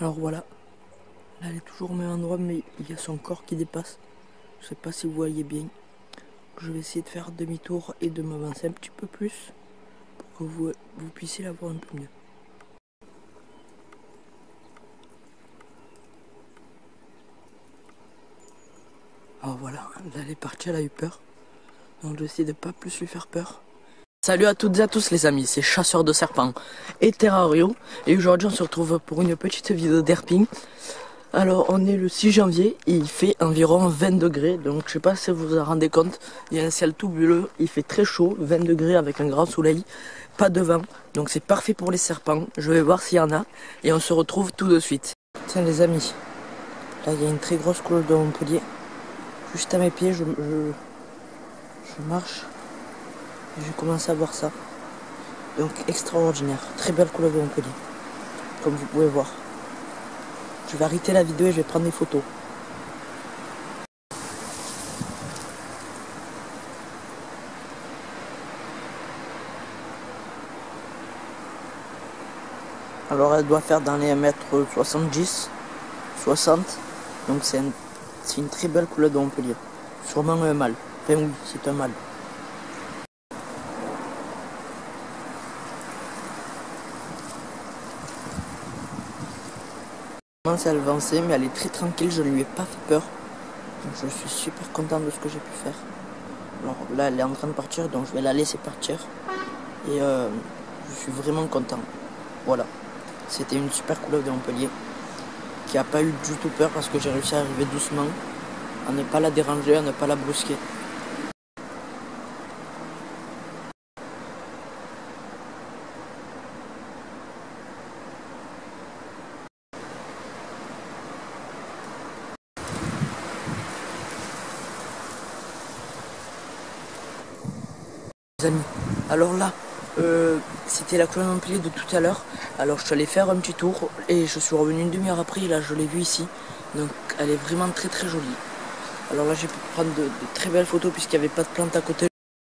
Alors voilà, là elle est toujours au même endroit, mais il y a son corps qui dépasse. Je sais pas si vous voyez bien. Je vais essayer de faire demi-tour et de m'avancer un petit peu plus pour que vous puissiez la voir un peu mieux. Alors voilà, là elle est partie, elle a eu peur. Donc je vais essayer de pas plus lui faire peur. Salut à toutes et à tous les amis, c'est Chasseur de Serpents et Terrario. Et aujourd'hui on se retrouve pour une petite vidéo d'herping. Alors on est le 6 janvier et il fait environ 20 degrés. Donc je sais pas si vous vous en rendez compte, il y a un ciel tout bleu, il fait très chaud, 20 degrés avec un grand soleil, pas de vent. Donc c'est parfait pour les serpents, je vais voir s'il y en a et on se retrouve tout de suite. Tiens les amis, là il y a une très grosse couleur de Montpellier. Juste à mes pieds je marche. J'ai commencé à voir ça. Donc extraordinaire. Très belle couleur de Montpellier. Comme vous pouvez voir. Je vais arrêter la vidéo et je vais prendre des photos. Alors elle doit faire dans les 1m70, 60. Donc c'est une très belle couleur de Montpellier. Sûrement un mâle. Enfin oui, c'est un mâle. Elle commence à avancer, mais elle est très tranquille, je ne lui ai pas fait peur. Donc je suis super content de ce que j'ai pu faire. Alors là elle est en train de partir, donc je vais la laisser partir. Et je suis vraiment content. Voilà. C'était une super couleur de Montpellier qui n'a pas eu du tout peur parce que j'ai réussi à arriver doucement, à ne pas la déranger, à ne pas la brusquer. Les amis, alors là, c'était la couleur de Montpellier de tout à l'heure. Alors je suis allé faire un petit tour et je suis revenu une demi-heure après et là je l'ai vue ici. Donc elle est vraiment très très jolie. Alors là j'ai pu prendre de très belles photos puisqu'il n'y avait pas de plantes à côté.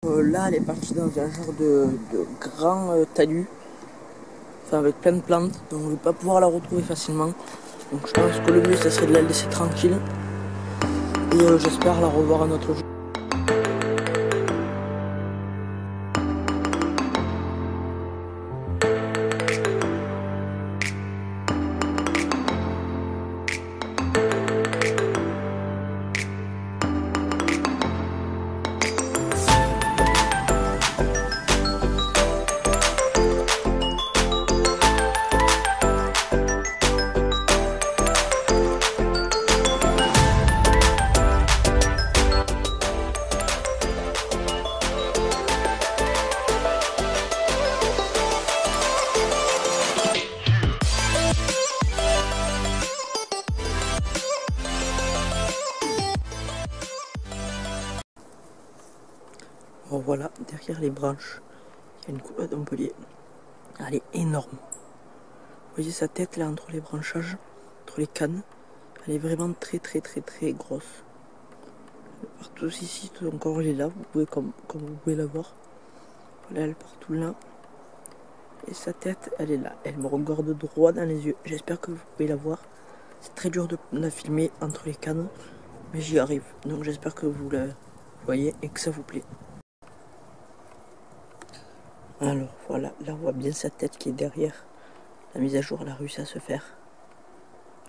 Là elle est partie dans un genre de grand talus. Enfin avec plein de plantes. Donc je ne vais pas pouvoir la retrouver facilement. Donc je pense que le mieux ça serait de la laisser tranquille. Et j'espère la revoir un autre jour. Bon voilà, derrière les branches, il y a une couleur de Montpellier. Elle est énorme. Vous voyez sa tête là entre les branchages, entre les cannes. Elle est vraiment très très très très grosse. Partout ici, son corps il est là, vous pouvez comme vous pouvez la voir. Voilà, elle est partout là. Et sa tête, elle est là. Elle me regarde droit dans les yeux. J'espère que vous pouvez la voir. C'est très dur de la filmer entre les cannes, mais j'y arrive. Donc j'espère que vous la voyez et que ça vous plaît. Alors voilà, là on voit bien sa tête qui est derrière. La mise à jour, elle a réussi à se faire.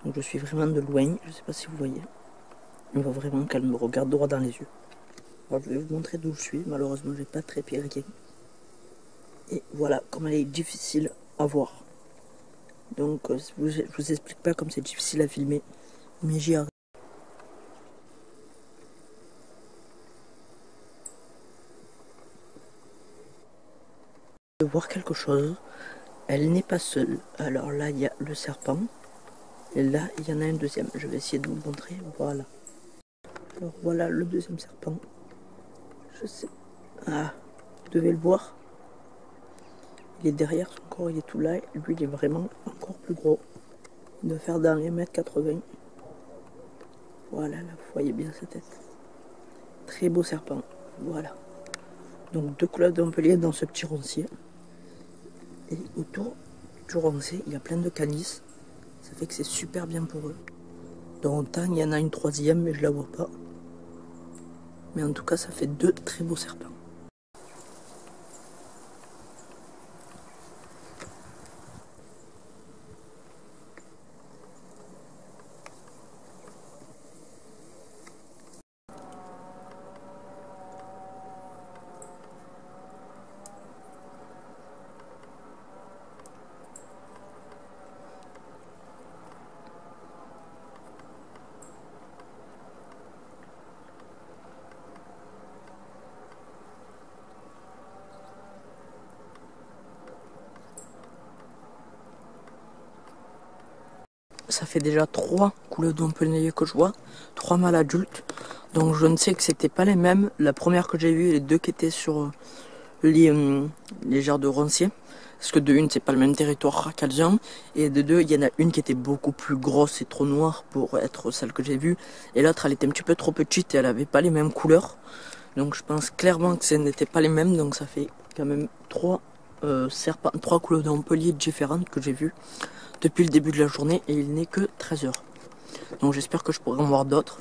Donc je suis vraiment de loin, je sais pas si vous voyez. On voit vraiment qu'elle me regarde droit dans les yeux. Alors je vais vous montrer d'où je suis, malheureusement j'ai pas très bien. Et voilà, comme elle est difficile à voir. Donc je vous explique pas comme c'est difficile à filmer, mais j'y arrive. De voir quelque chose, elle n'est pas seule. Alors là il y a le serpent, et là il y en a un deuxième. Je vais essayer de vous montrer, voilà. Alors voilà le deuxième serpent. Je sais. Ah, vous devez le voir. Il est derrière son corps, il est tout là. Lui, il est vraiment encore plus gros. Il doit faire dans les 1m80. Voilà, là, vous voyez bien sa tête. Très beau serpent. Voilà. Donc, 2 couleurs de Montpellier dans ce petit roncier. Et autour du roncier, il y a plein de canis. Ça fait que c'est super bien pour eux. Dans le temps, il y en a une troisième, mais je la vois pas. Mais en tout cas, ça fait 2 très beaux serpents. Ça fait déjà 3 couleurs d'empennés que je vois, 3 mâles adultes. Donc je ne sais que c'était pas les mêmes. La première que j'ai vue, les 2 qui étaient sur les genres de ronciers. Parce que de une, c'est pas le même territoire qu'Alzion. Et de deux, il y en a une qui était beaucoup plus grosse et trop noire pour être celle que j'ai vue. Et l'autre, elle était un petit peu trop petite et elle avait pas les mêmes couleurs. Donc je pense clairement que ce n'était pas les mêmes. Donc ça fait quand même 3 serpents, 3 couleurs d'empennés différentes que j'ai vues depuis le début de la journée. Et il n'est que 13h. Donc j'espère que je pourrai en voir d'autres.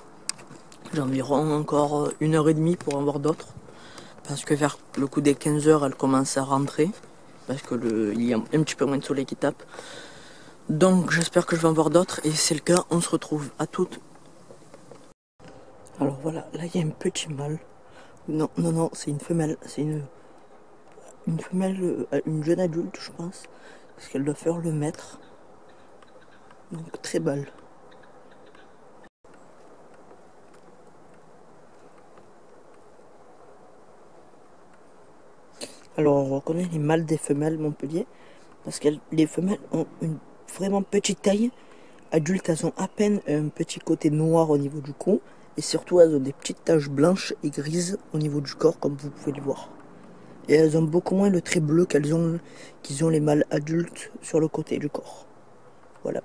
J'ai environ encore 1h30 pour en voir d'autres. Parce que vers le coup des 15h, elle commence à rentrer. Parce que il y a un petit peu moins de soleil qui tape. Donc j'espère que je vais en voir d'autres. Et c'est le cas, on se retrouve à toutes. Alors voilà, là il y a un petit mâle. Non, c'est une femelle. C'est une femelle, une jeune adulte, je pense. Parce qu'elle doit faire le mètre. Donc très belle. Alors on reconnaît les mâles des femelles Montpellier, parce que les femelles ont une vraiment petite taille. Adultes, elles ont à peine un petit côté noir au niveau du cou, et surtout elles ont des petites taches blanches et grises au niveau du corps, comme vous pouvez le voir. Et elles ont beaucoup moins le trait bleu qu'ils ont les mâles adultes sur le côté du corps. Voilà.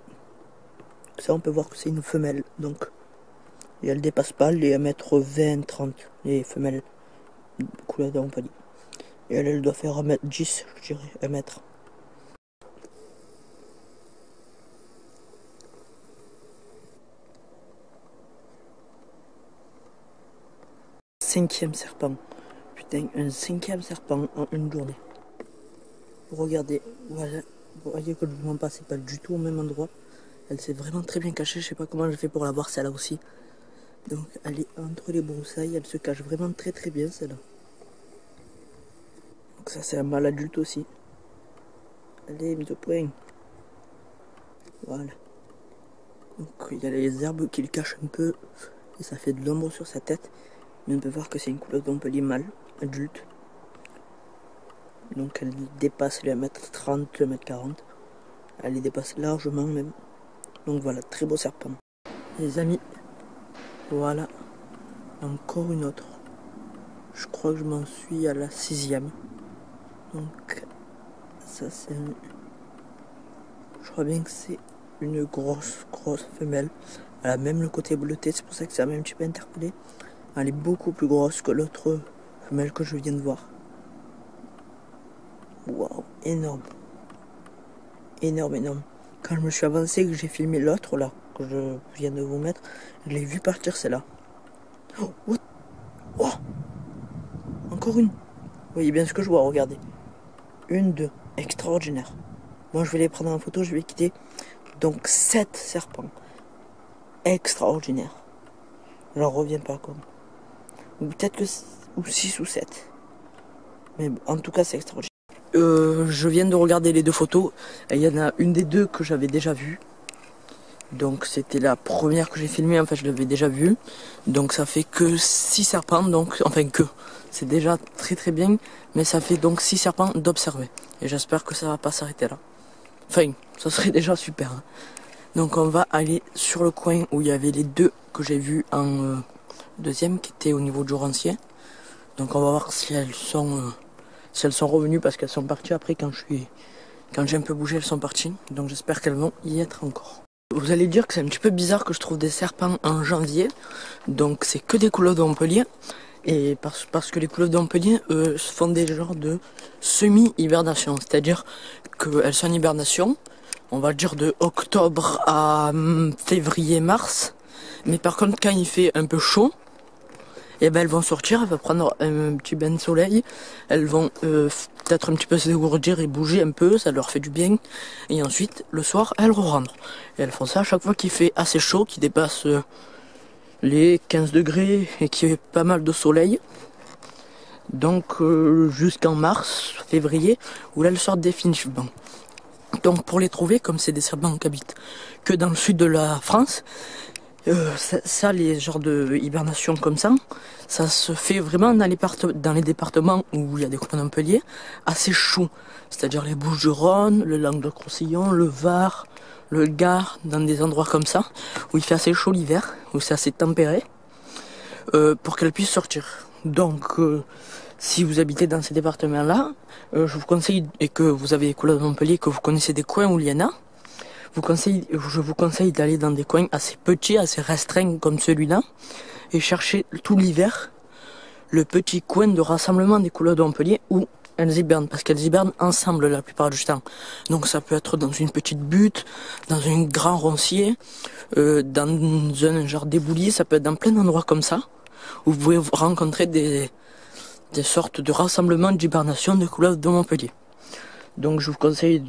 Ça on peut voir que c'est une femelle, donc. Et elle dépasse pas les 1m20-30, les femelles couleur de Montpellier. Et elle doit faire 1m10, je dirais, 1 mètre. Cinquième serpent. Putain, un 5e serpent en une journée. Regardez, voilà. Vous voyez que le mouvement pas, c'est pas du tout au même endroit. Elle s'est vraiment très bien cachée. Je sais pas comment j'ai fait pour la voir celle-là aussi. Donc elle est entre les broussailles. Elle se cache vraiment très très bien celle-là. Donc ça c'est un mâle adulte aussi. Allez, mise au point. Voilà. Donc il y a les herbes qui le cachent un peu. Et ça fait de l'ombre sur sa tête. Mais on peut voir que c'est une couleur d'Empellier mâle, adulte. Donc elle dépasse les 1m30, 1m40. Elle les dépasse largement même. Donc voilà, très beau serpent. Les amis, voilà. Encore une autre. Je crois que je m'en suis à la 6e. Donc ça c'est je crois bien que c'est une grosse femelle. Elle a même le côté bleuté, c'est pour ça que ça m'a un petit peu interpellé. Elle est beaucoup plus grosse que l'autre femelle que je viens de voir. Waouh, énorme. Énorme. Quand je me suis avancé, que j'ai filmé l'autre là, que je viens de vous mettre, je l'ai vu partir celle-là. Oh, what? Oh, encore une. Vous voyez bien ce que je vois, regardez. 1, 2, extraordinaire. Moi je vais les prendre en photo, je vais quitter. Donc 7 serpents. Extraordinaire. J'en reviens pas comme. Ou peut-être que. Ou 6 ou 7. Mais en tout cas c'est extraordinaire. Je viens de regarder les 2 photos. Et il y en a une des 2 que j'avais déjà vue. Donc c'était la première que j'ai filmée, en fait je l'avais déjà vue. Donc ça fait que 6 serpents, donc enfin que. C'est déjà très très bien. Mais ça fait donc 6 serpents d'observer. Et j'espère que ça va pas s'arrêter là. Enfin, ça serait déjà super. Hein. Donc on va aller sur le coin où il y avait les 2 que j'ai vus en deuxième, qui étaient au niveau du roncier. Donc on va voir si elles sont revenues, parce qu'elles sont parties après quand j'ai un peu bougé, elles sont parties. Donc j'espère qu'elles vont y être encore. Vous allez dire que c'est un petit peu bizarre que je trouve des serpents en janvier. Donc c'est que des couleurs de Montpellier. Et parce que les couleurs de Montpellier font des genres de semi-hibernation. C'est-à-dire qu'elles sont en hibernation. on va dire de octobre à février-mars. Mais par contre, quand il fait un peu chaud, et ben elles vont sortir, elles vont prendre un petit bain de soleil, elles vont peut-être un petit peu se dégourdir et bouger un peu, ça leur fait du bien. Et ensuite, le soir, elles rentrent. Et elles font ça à chaque fois qu'il fait assez chaud, qu'il dépasse les 15 degrés et qu'il y a pas mal de soleil. Donc jusqu'en mars, février, où là elles sortent définitivement. Donc pour les trouver, comme c'est des serpents qui habitent que dans le sud de la France, les genres de hibernation comme ça se fait vraiment dans les départements où il y a des coins de Montpellier assez chauds, c'est-à-dire les Bouches-du-Rhône, le Languedoc-Roussillon, le Var, le Gard, dans des endroits comme ça où il fait assez chaud l'hiver, où c'est assez tempéré, pour qu'elles puissent sortir. Donc si vous habitez dans ces départements-là, je vous conseille, et que vous avez des couleurs de Montpellier, que vous connaissez des coins où il y en a, je vous conseille d'aller dans des coins assez petits, assez restreints comme celui-là, et chercher tout l'hiver le petit coin de rassemblement des couleurs de Montpellier où elles hibernent, parce qu'elles hibernent ensemble la plupart du temps. Donc ça peut être dans une petite butte, dans un grand roncier, dans un genre d'éboulis, ça peut être dans plein d'endroits comme ça, où vous pouvez rencontrer des sortes de rassemblements d'hibernation des couleurs de Montpellier. Donc je vous conseille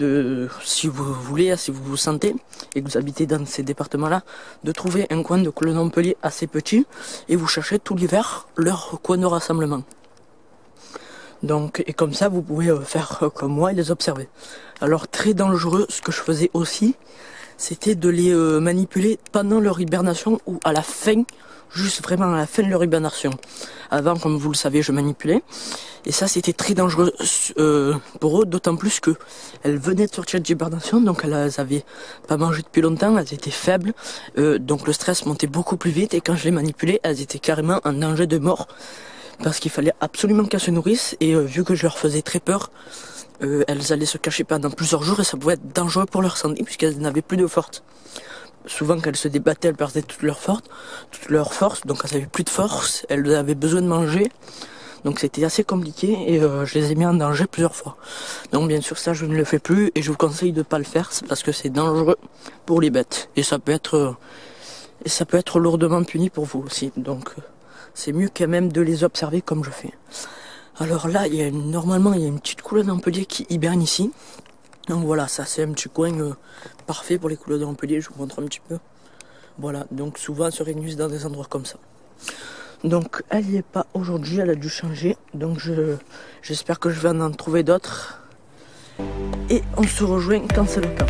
si vous voulez, si vous vous sentez et que vous habitez dans ces départements-là, de trouver un coin de couleur de Montpellier assez petit et vous cherchez tout l'hiver leur coin de rassemblement. Donc, et comme ça vous pouvez faire comme moi et les observer. Alors très dangereux, ce que je faisais aussi, c'était de les manipuler pendant leur hibernation ou à la fin, juste vraiment à la fin de leur hibernation. Avant, comme vous le savez, je manipulais. Et ça, c'était très dangereux pour eux, d'autant plus que elles venaient de sortir d'hibernation, donc elles avaient pas mangé depuis longtemps, elles étaient faibles, donc le stress montait beaucoup plus vite, et quand je les manipulais, elles étaient carrément en danger de mort, parce qu'il fallait absolument qu'elles se nourrissent, et vu que je leur faisais très peur, elles allaient se cacher pendant plusieurs jours, et ça pouvait être dangereux pour leur santé, puisqu'elles n'avaient plus de force. Souvent, quand elles se débattaient, elles perdaient toute leur force, donc elles avaient plus de force, elles avaient besoin de manger. Donc c'était assez compliqué et je les ai mis en danger plusieurs fois. Donc bien sûr ça je ne le fais plus et je vous conseille de ne pas le faire parce que c'est dangereux pour les bêtes. Et ça peut être lourdement puni pour vous aussi. Donc c'est mieux quand même de les observer comme je fais. Alors là normalement il y a une petite couleur de Montpellier qui hiberne ici. Donc voilà, ça c'est un petit coin parfait pour les couleurs de Montpellier, je vous montre un petit peu. Voilà, donc souvent elles se réunissent dans des endroits comme ça. Donc elle n'y est pas aujourd'hui, elle a dû changer. Donc j'espère que je vais en trouver d'autres. Et on se rejoint quand c'est le cas.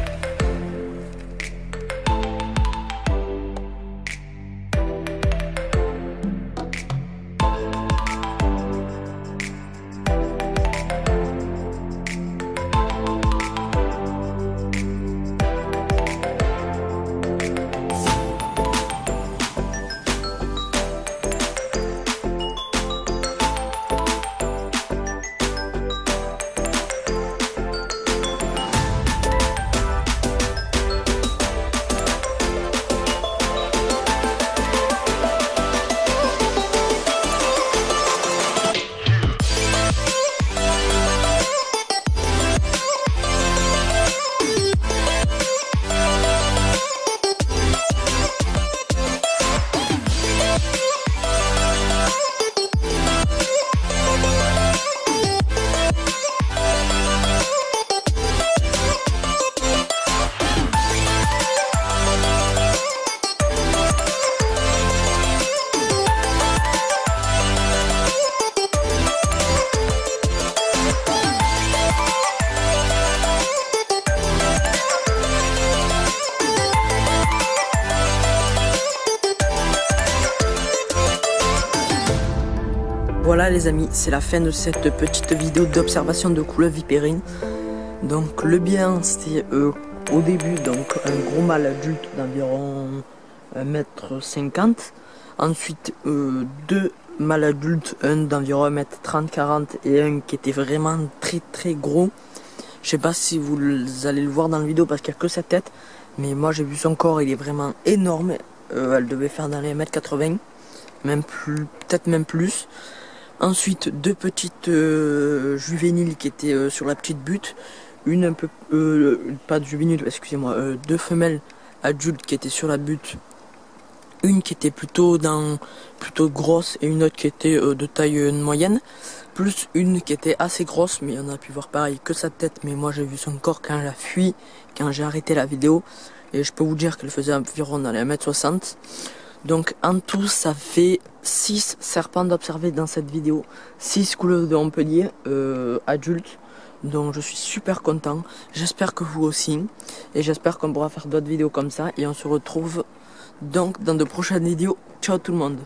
Voilà les amis, c'est la fin de cette petite vidéo d'observation de couleuvres vipérines. Donc le bien c'était au début donc un gros mâle adulte d'environ 1,50 m. Ensuite deux mâles adultes, un d'environ 1,30 m, et un qui était vraiment très gros. Je sais pas si vous allez le voir dans la vidéo parce qu'il n'y a que sa tête, mais moi j'ai vu son corps, il est vraiment énorme. Elle devait faire dans les 1,80 m, même plus, peut-être même plus. Ensuite deux petites juvéniles qui étaient sur la petite butte, une un peu, pas de juvénile, excusez-moi, deux femelles adultes qui étaient sur la butte. Une qui était plutôt grosse et une autre qui était de taille moyenne, plus une qui était assez grosse, mais on a pu voir pareil que sa tête, mais moi j'ai vu son corps quand elle a fui, quand j'ai arrêté la vidéo, et je peux vous dire qu'elle faisait environ dans les 1m60. Donc en tout ça fait 6 serpents d'observer dans cette vidéo, 6 couleurs de Montpellier adultes. Donc je suis super content, j'espère que vous aussi, et j'espère qu'on pourra faire d'autres vidéos comme ça, et on se retrouve donc dans de prochaines vidéos. Ciao tout le monde.